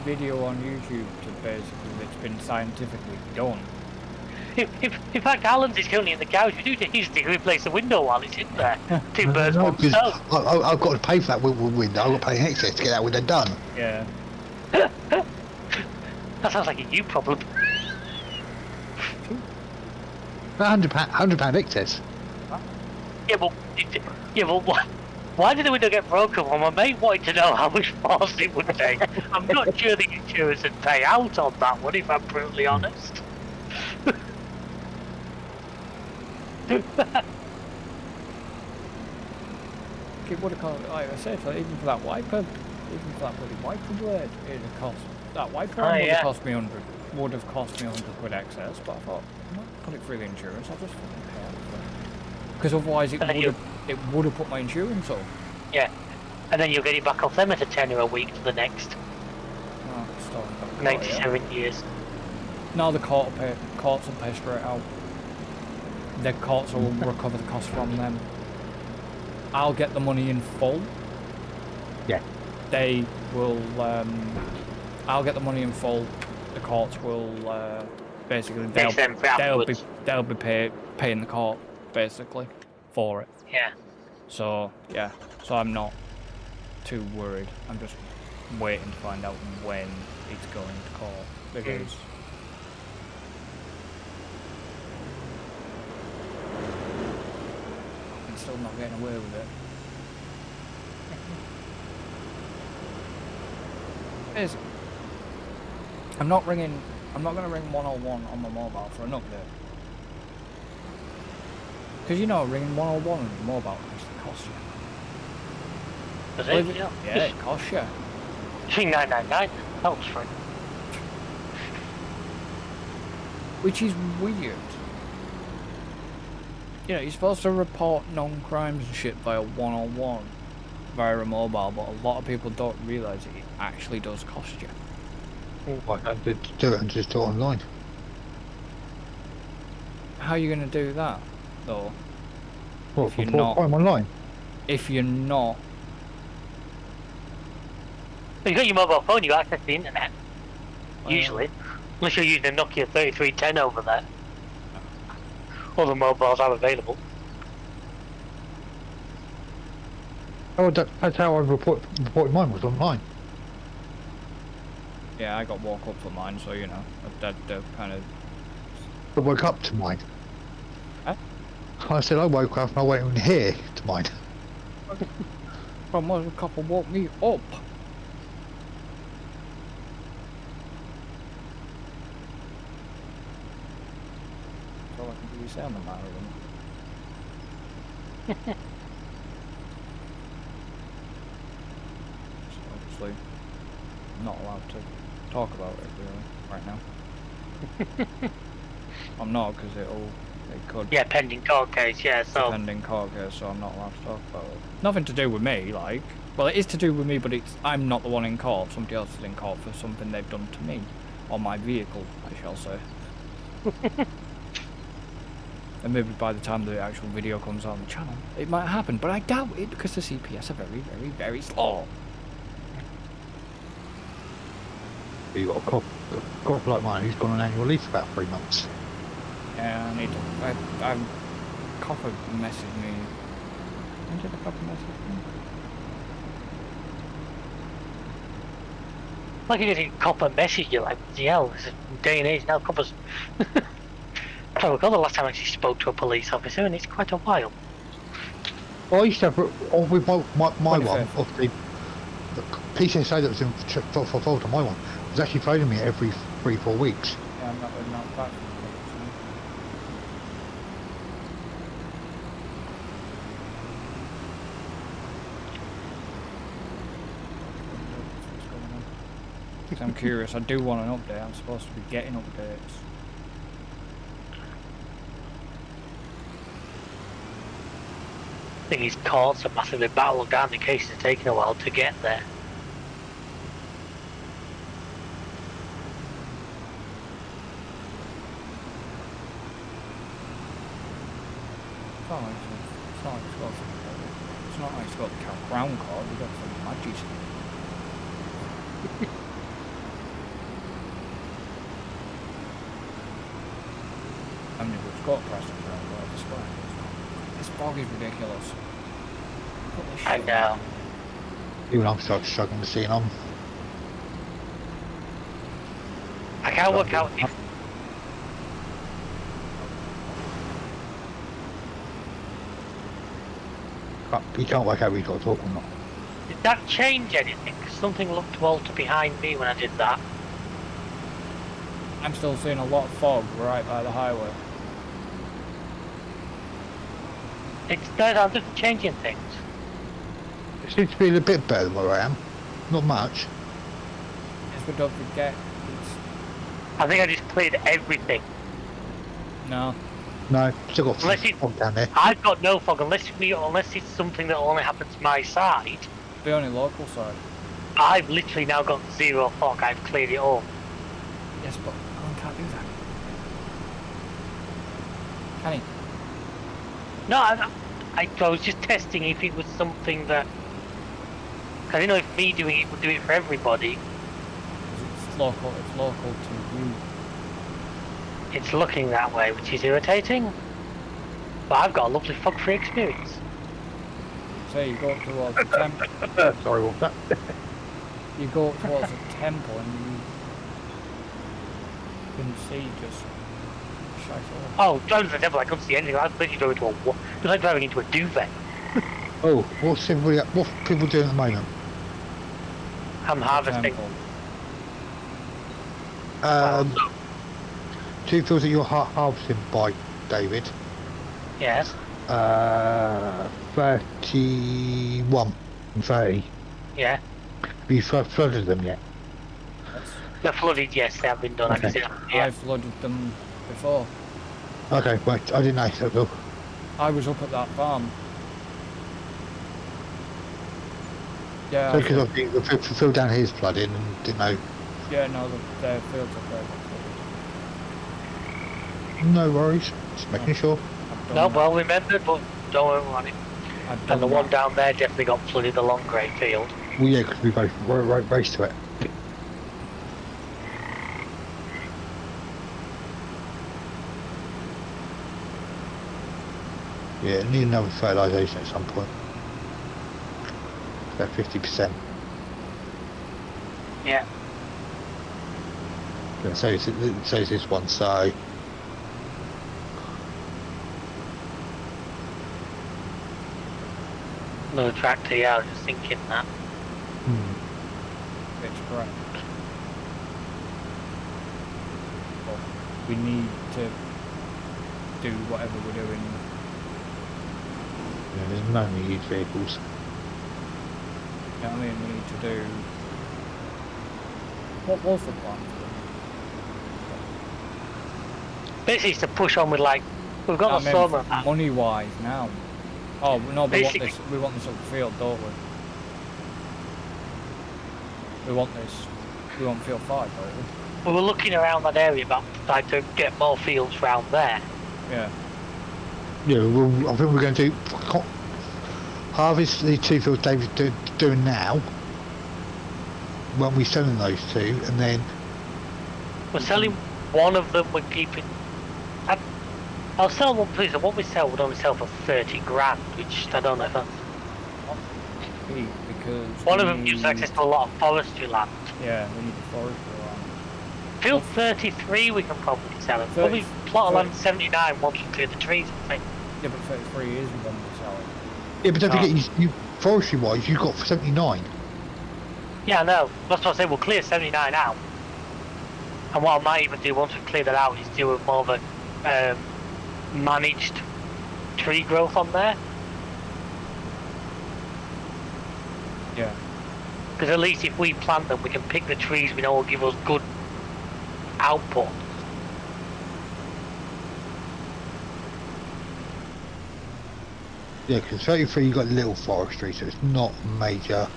Speaker 1: video on YouTube to basically that's been scientifically done.
Speaker 2: In fact, Alan's is currently in the garage. We do need to replace the window while it's in there. Two birds,
Speaker 3: No,
Speaker 2: one
Speaker 3: because
Speaker 2: stone.
Speaker 3: I've got to pay for that window. I've got to pay excess to get that window done.
Speaker 1: Yeah.
Speaker 2: That sounds like a you problem.
Speaker 3: £100 excess.
Speaker 2: Yeah, but why did the window get broken? Well, my mate wanted to know how much force it would take. I'm not sure the insurance would pay out on that one, if I'm brutally honest.
Speaker 1: Okay, what it cost? Like I said, even for that wiper, even for that bloody wiper blade, it'd have cost. That wiper
Speaker 2: Oh,
Speaker 1: would
Speaker 2: yeah.
Speaker 1: have cost me 100. Would have cost me 100 quid excess, but I thought, I'm not put it through the insurance. I'll just fucking pay out for it. Because otherwise, it
Speaker 2: And then
Speaker 1: would have put my insurance up.
Speaker 2: Yeah. And then you'll get it back off them at a tenner a week to the next
Speaker 1: Oh, stop.
Speaker 2: 97 years.
Speaker 1: No, the courts will pay straight out. The courts will recover the cost from them. I'll get the money in full.
Speaker 3: Yeah.
Speaker 1: They will. I'll get the money in full. The courts will basically
Speaker 2: Makes them for afterwards.
Speaker 1: they'll be paying the court basically for it.
Speaker 2: Yeah.
Speaker 1: So yeah. So I'm not too worried. I'm just waiting to find out when it's going to court because. Still not getting away with it. I'm not going to ring 101 on my mobile for an update. Because you know, ringing 101 on your mobile actually costs you.
Speaker 2: Does
Speaker 1: Believe
Speaker 2: it?
Speaker 1: it- Yeah, it costs you.
Speaker 2: Between 999, that was free.
Speaker 1: Which is weird. You know, you're supposed to report non-crimes and shit via 101 via a mobile, but a lot of people don't realise it actually does cost you.
Speaker 3: Why don't they do it and just do it online?
Speaker 1: How are you going to do that, though?
Speaker 3: What,
Speaker 1: If you're
Speaker 3: report
Speaker 1: not-
Speaker 3: crime online?
Speaker 1: If you're not...
Speaker 2: If you've got your mobile phone, you access the internet.
Speaker 1: Well,
Speaker 2: Usually. Unless you're using a Nokia 3310 over there. Other mobiles are available.
Speaker 3: Oh, that's how I reported mine, was online.
Speaker 1: Yeah, I got woke up for mine, so you know, that kind of...
Speaker 3: I woke up to mine.
Speaker 1: Huh?
Speaker 3: I said I woke up and I went in here to mine.
Speaker 1: Well, a couple woke me up. you say on the matter of them. So obviously, I'm not allowed to talk about it really right now. I'm not because it could.
Speaker 2: Yeah, pending court case. Yeah, so
Speaker 1: Pending court case, so I'm not allowed to talk about it. Nothing to do with me, like. Well, it is to do with me, but I'm not the one in court. Somebody else is in court for something they've done to me, or my vehicle, I shall say. And maybe by the time the actual video comes on the channel, it might happen, but I doubt it because the CPS are very, very, very slow.
Speaker 3: You got a cop like mine who's gone on annual leave for about 3 months.
Speaker 1: Yeah, I need to. Copper messaged me. When did the copper message me?
Speaker 2: like you didn't copper message you like hell. It's a day and age now. Coppers. I don't recall the last time I actually spoke to a police officer, and it's quite a while.
Speaker 3: Well, I used to have with my one
Speaker 1: 25th.
Speaker 3: of the PCSA that was in for fault on my one was actually phoning me every 3-4 weeks.
Speaker 1: Yeah, I'm not back from the copper, so. I'm curious. I do want an update. I'm supposed to be getting updates.
Speaker 2: I think his courts are massively battled down. The case is taking a while to get there.
Speaker 1: It's not like it's got the crown card. We've got some badges. I mean, we've got Preston crown card. This fog is ridiculous. Put this
Speaker 2: I
Speaker 1: shit
Speaker 2: know.
Speaker 3: Even I'm struggling to see them.
Speaker 2: I can't work out if
Speaker 3: You can't work out whether you've got to talk or not.
Speaker 2: did that change anything. 'Cause something looked to alter behind me when I did that.
Speaker 1: I'm still seeing a lot of fog right by the highway.
Speaker 2: I'm just changing things.
Speaker 3: It seems to be a bit better than where I am. Not much.
Speaker 1: Yes, but don't forget,
Speaker 2: I think I just cleared everything.
Speaker 1: no.
Speaker 3: No, still got
Speaker 2: Unless
Speaker 3: some
Speaker 2: it-
Speaker 3: fog down there.
Speaker 2: I've got no fog unless it's something that only happens to my side.
Speaker 1: The only local side.
Speaker 2: I've literally now got zero fog. I've cleared it all.
Speaker 1: Yes, but Alan can't do that. Can he?
Speaker 2: No, I was just testing if it was something that. I didn't know if me doing it would do it for everybody.
Speaker 1: It's local to you.
Speaker 2: It's looking that way, which is irritating. But I've got a lovely fog-free experience.
Speaker 1: Say you go up towards the temple.
Speaker 3: Sorry, what's that?
Speaker 1: You go up towards the temple and you can see just shite all.
Speaker 2: Oh, driving to the temple, I couldn't see anything. I was literally driving into it was like driving into a duvet.
Speaker 3: Oh, what people doing at the moment?
Speaker 2: I'm harvesting.
Speaker 1: Temple.
Speaker 2: So,
Speaker 3: 2 fields that you're harvesting by, David.
Speaker 2: yes.
Speaker 3: 31 and 30.
Speaker 2: Yeah.
Speaker 3: Have you flooded them yet?
Speaker 1: That's,
Speaker 2: They're flooded, yes, they have been done. I can see
Speaker 3: Okay.
Speaker 2: that. Yeah.
Speaker 1: I've flooded them before.
Speaker 3: Okay, right, I didn't know so, Bill.
Speaker 1: I was up at that farm. Yeah,
Speaker 3: So, because the field down here is flooding and didn't know.
Speaker 1: yeah, no, the fields are flooded.
Speaker 3: No worries, just making sure.
Speaker 1: I've done
Speaker 2: No,
Speaker 1: that.
Speaker 2: well remembered, but don't worry about it.
Speaker 1: I've done
Speaker 2: And the one
Speaker 1: that.
Speaker 2: down there definitely got flooded, the long grey field.
Speaker 3: Well, yeah, because we both raced to it. Yeah, need another fertilisation at some point. About 50%.
Speaker 2: Yeah.
Speaker 3: Yeah, so is this one, so
Speaker 2: Another tractor, yeah, I was just thinking that.
Speaker 1: It's correct. But we need to do whatever we're doing.
Speaker 3: Yeah, there's no new used vehicles.
Speaker 1: You know what I mean? We need to do. What was the plan?
Speaker 2: Basically, it's to push on with like we've got
Speaker 1: I
Speaker 2: the
Speaker 1: mean,
Speaker 2: summer.
Speaker 1: money wise now. Oh no, we want
Speaker 2: Basically-
Speaker 1: this. We want this up the field, don't we? We want this. We want field 5, don't we?
Speaker 2: We were looking around that area about trying to get more fields round there.
Speaker 1: Yeah.
Speaker 3: Yeah, well, I think we're going to do harvest the 2 fields David's doing now. When we're selling those 2, and then
Speaker 2: We're selling one of them. We're keeping. I'll sell one, please. The one we sell would only sell for 30 grand, which I don't know if that's.
Speaker 1: Because
Speaker 2: One of
Speaker 1: we
Speaker 2: them gives
Speaker 1: need-
Speaker 2: access to a lot of forestry land.
Speaker 1: Yeah, we need the forestry land.
Speaker 2: Field 33 we can probably sell it. Probably plot of land 79 once we clear the trees. I think.
Speaker 1: Yeah, but 33 is the one we're selling.
Speaker 3: yeah, but don't forget you forestry wise, you've got 79.
Speaker 2: Yeah, I know. That's what I said. We'll clear 79 out. And what I might even do once we clear that out is do a more of a managed tree growth on there.
Speaker 1: Yeah.
Speaker 2: Because at least if we plant them, we can pick the trees we know will give us good output.
Speaker 3: Yeah, because 33 you've got little forestry, so it's not major.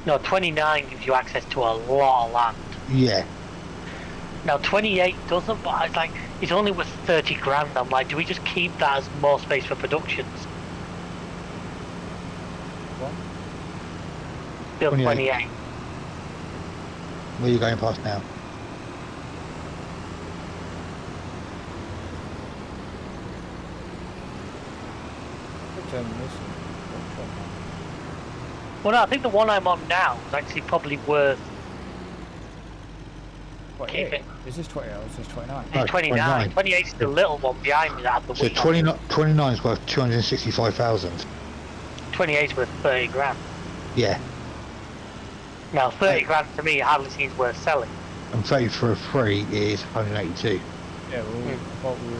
Speaker 2: No, 29 gives you access to a lot of land.
Speaker 3: Yeah,
Speaker 2: Now 28 doesn't, but it's like it's only worth 30 grand. I'm like, do we just keep that as more space for productions?
Speaker 1: What?
Speaker 2: Build
Speaker 3: 28.
Speaker 2: 28.
Speaker 3: where are you going past now?
Speaker 2: Well, no, I think the one I'm on now is actually probably worth
Speaker 1: 28.
Speaker 2: keeping.
Speaker 1: Is this 20 or is this 29?
Speaker 3: No,
Speaker 2: 29. 28 is the little one behind me that had the
Speaker 3: So
Speaker 2: wheel on it.
Speaker 3: 29 is worth 265,000.
Speaker 2: 28 is worth 30 grand.
Speaker 3: Yeah,
Speaker 2: Now 30 grand to me hardly seems worth selling.
Speaker 3: and 33 is 182.
Speaker 1: Yeah, well, we thought we were.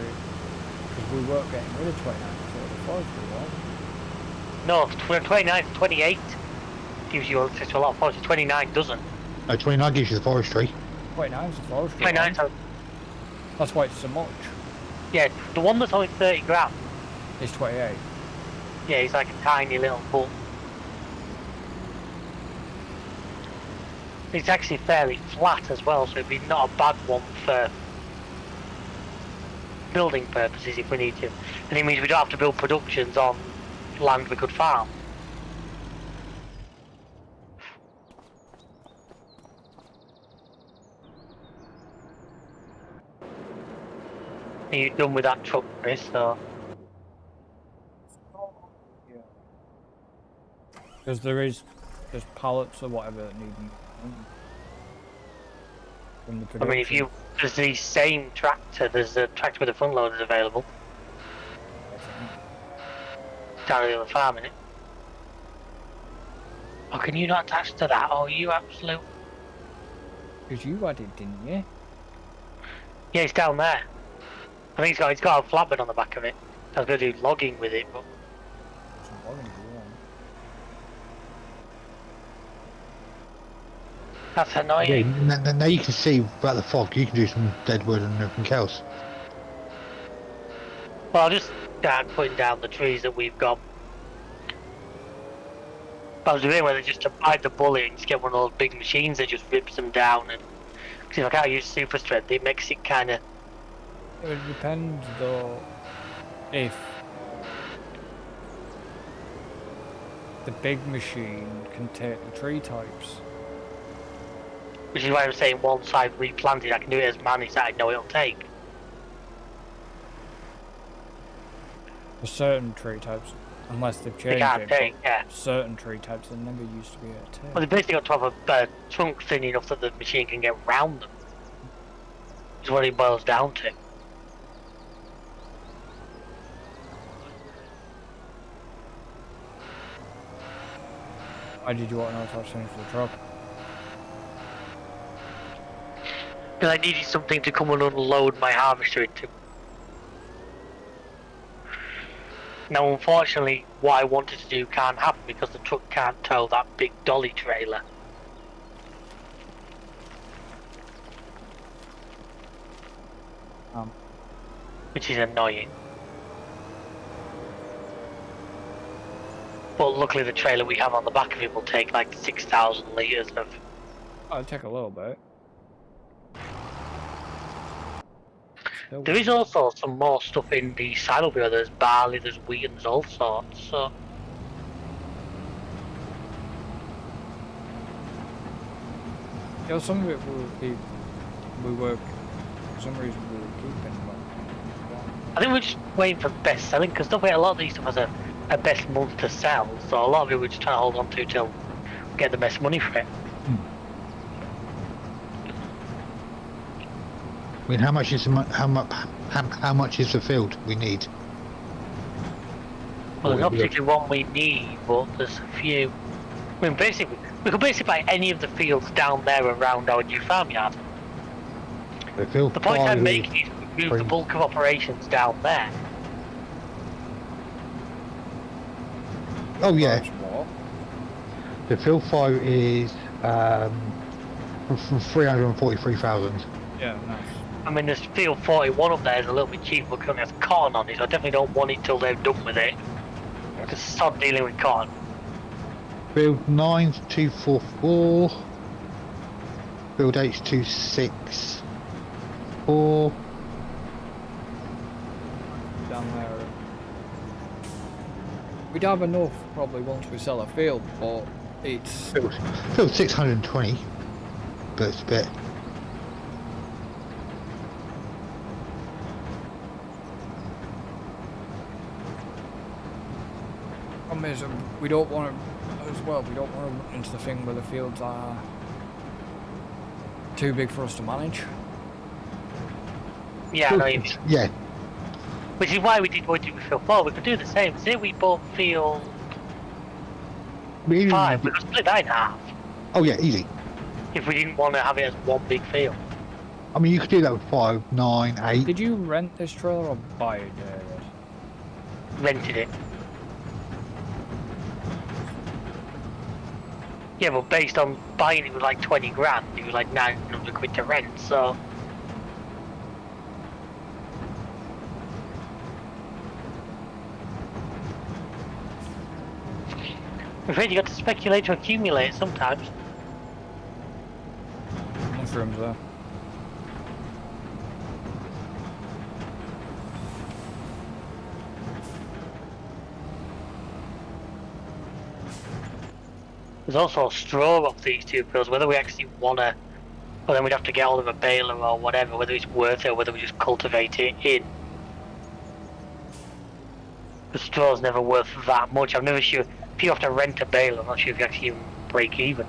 Speaker 1: Because we weren't getting rid of 29, so the forestry was.
Speaker 2: No, 29 to 28 gives you access to a lot of forestry. 29 doesn't.
Speaker 3: No, 29 gives you the forestry.
Speaker 1: 29 is the forestry.
Speaker 2: 29
Speaker 1: one. That's why it's so much.
Speaker 2: yeah, the one that's only 30 grand,
Speaker 1: It's 28.
Speaker 2: yeah, it's like a tiny little book. It's actually fairly flat as well, so it'd be not a bad one for building purposes if we need to. And it means we don't have to build productions on land we could farm. Are you done with that truck, Chris? So
Speaker 1: Because there's pallets or whatever that need from the
Speaker 2: I
Speaker 1: production.
Speaker 2: mean, if you there's the same tractor, there's a tractor with a front loader available down at the other farm, innit? Oh, can you not attach to that? Oh, you absolute.
Speaker 1: Because you had it, didn't you?
Speaker 2: Yeah, it's down there. I think it's got a flatbed on the back of it. I was going to do logging with it, but
Speaker 1: Some volume, yeah.
Speaker 2: that's
Speaker 3: Yeah,
Speaker 2: annoying.
Speaker 3: now you can see about the fog. You can do some dead wood and everything else.
Speaker 2: Well, I'll just start putting down the trees that we've got. But I was doing whether just to bite the bullet and just get one of those big machines that just rips them down. And because if I can't use super strength, it makes it kind of.
Speaker 1: It would depend though if the big machine can take the tree types.
Speaker 2: Which is why I'm saying once I've replanted, I can do it as managed that I know it'll take.
Speaker 1: For certain tree types, unless they've
Speaker 2: They
Speaker 1: changed
Speaker 2: can't
Speaker 1: it,
Speaker 2: take,
Speaker 1: but
Speaker 2: yeah.
Speaker 1: certain tree types they never used to be able to take.
Speaker 2: Well, they basically got to have a trunk thin enough that the machine can get round them. Is what it boils down to.
Speaker 1: Why did you want to know if I was finished for the truck?
Speaker 2: Because I needed something to come and unload my harvester into. Now, unfortunately, what I wanted to do can't happen because the truck can't tow that big dolly trailer. Which is annoying. But luckily the trailer we have on the back of it will take like 6,000 litres of...
Speaker 1: I'll take a little bit. Still
Speaker 2: There is also some more stuff in the saddle wheel. There's barley, there's wheat, and there's all sorts, so...
Speaker 1: Yeah, some of it we were, for some reason we were keeping, but...
Speaker 2: I think we're just waiting for best selling, because don't forget, a lot of these stuff has a best month to sell, so a lot of it we're just trying to hold on to till we get the best money for it.
Speaker 3: I mean, how much is the field we need?
Speaker 2: Well, there's not particularly one we need, but there's a few. I mean, basically, we could basically buy any of the fields down there around our new farmyard.
Speaker 3: The field.
Speaker 2: The point I'm making is we move the bulk of operations down there.
Speaker 3: Oh yeah.
Speaker 1: What?
Speaker 3: The field 5 is from 343,000.
Speaker 1: Yeah, nice.
Speaker 2: I mean, there's field 41 up there is a little bit cheap, but currently has cotton on it, so I definitely don't want it till they're done with it. Because stop dealing with cotton.
Speaker 3: Field 9's 244. Field 8's 264.
Speaker 1: Down there. We'd have enough probably once we sell a field, but it's...
Speaker 3: Field 620. But it's a bit.
Speaker 1: Problem is, we don't want to, as well, we don't want to run into the thing where the fields are too big for us to manage.
Speaker 2: Yeah, I know you mean.
Speaker 3: Yeah.
Speaker 2: Which is why we did what we did with field 4. We could do the same. Say we bought field 5, we could split that in half.
Speaker 3: Oh yeah, easy.
Speaker 2: If we didn't want to have it as one big field.
Speaker 3: I mean, you could do that with 5, 9, 8.
Speaker 1: Did you rent this trailer or buy it, David?
Speaker 2: Rented it. Yeah, but based on buying it was like 20 grand, it was like 900 quid to rent, so... I'm afraid you got to speculate to accumulate sometimes.
Speaker 1: Mushrooms there.
Speaker 2: There's also straw off these two fields, whether we actually want to, well then we'd have to get hold of a baler or whatever, whether it's worth it or whether we just cultivate it in. The straw's never worth that much. I'm never sure, if you have to rent a baler, I'm not sure if you actually even break even.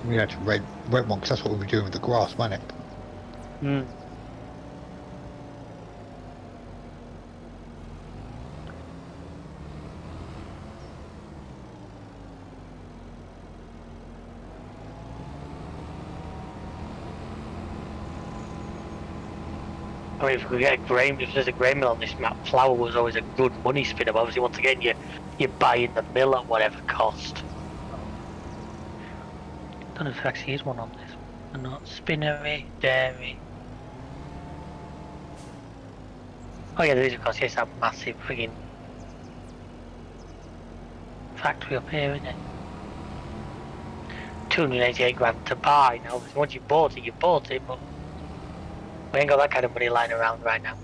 Speaker 3: We had to rent one because that's what we were doing with the grass, wasn't it?
Speaker 2: Hmm. I mean, if we could get a grain, if there's a grain mill on this map, flour was always a good money spinner. But obviously, once again, you're buying the mill at whatever cost. I don't know if there actually is one on this. Or not. Spinnery, dairy. Oh yeah, there is of course. Yes, that massive friggin' factory up here, isn't it? 288 grand to buy. Now, once you bought it, but we ain't got that kind of money lying around right now.